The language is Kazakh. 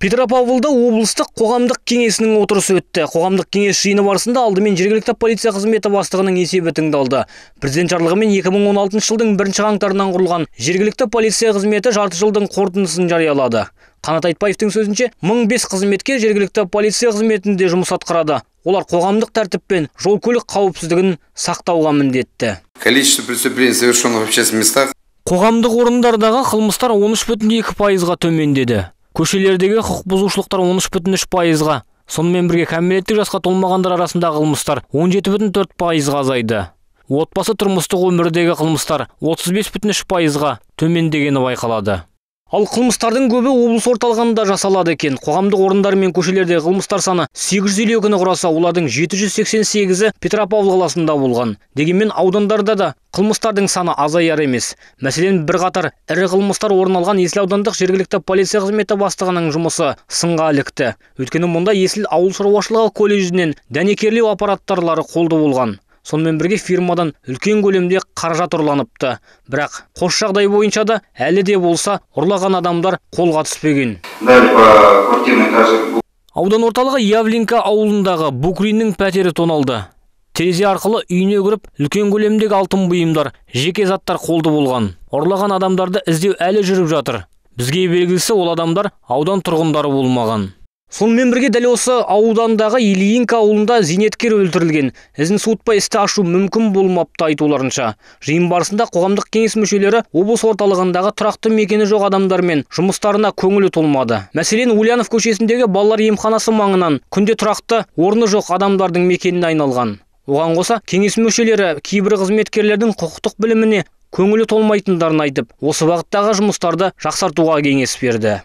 Петропавлда облыстық қоғамдық кеңесінің отырысы өтті. Қоғамдық кеңес жиыны барысында алдымен жергілікті полиция қызметі бастығының есебі тыңдалды. Президент жарлығымен 2016 жылдың 1 қаңтарынан құрылған жергілікті полиция қызметі жарты жылдың қорытындысын жариялады. Қанат Айтбаевтың сөзінше, 1005 қызметке жергілікті полиция қызметінде жұмыс атқарады. Олар қоғамдық тәртіп пен жол-көлік қауіпсіздігін сақтауға міндетті. Количество преступлений, совершенных в общественных местах. Қоғамдық орындардағы қылмыстар 13,2%-ға төмендеді. Көшелердегі құқық бұзушылықтар 13,3%-ға, сонымен бірге кәмелеттік жасқа толмағандар арасындағы қылмыстар 17,4%-ға азайды. Отбасы тұрмыстық өмірдегі қылмыстар 35,3%-ға төмендегені байқалады. Ал қылмыстардың көбі облыс орталығында жасалады екен. Қоғамдық орындар мен көшелердегі қылмыстар саны 852-ні құраса, олардың 788-і Петропавл қаласында болған. Дегенмен аудандарда да қылмыстардың саны азаяр емес. Мәселен, бірқатар ірі қылмыстар орын алған Есіл аудандық жергілікті полиция қызметі бастығының жұмысы сынға ілікті. Өйткені мұнда Есіл ауыл шаруашылығы колледжінен дәнекерлеу аппараттарлары қолды болған. Сонымен бірге фирмадан үлкен көлемде қаражат ұрланыпты. Бірақ қос жағдай бойынша да әлі де болса ұрлаған адамдар қолға түспеген. Аудан орталығы Явлинка ауылындағы Букриннің пәтері тоналды. Терезе арқылы үйіне кіріп, үлкен көлемдегі алтын бұйымдар, жеке заттар қолды болған. Ұрлаған адамдарды іздеу әлі жүріп жатыр. Бізге белгілісі ол адамдар аудан тұрғындары болмаған. Сонымен бірге дәл осы аудандағы Ильинка ауылында зейнеткер өлтірілген. Ізін суытпай істі ашу мүмкін болмапты айтуларынша. Жиын барысында қоғамдық кеңес мүшелері облыс орталығындағы тұрақты мекені жоқ адамдармен жұмыстарына көңілі толмады. Мәселен, Ульянов көшесіндегі балалар емханасы маңынан күнде тұрақты орны жоқ адамдардың мекеніне айналған. Оған қоса, кеңес мүшелері кейбір қызметкерлердің құқықтық біліміне көңілі толмайтындарын айтып, осы бағыттағы жұмыстарды жақсартуға кеңес берді.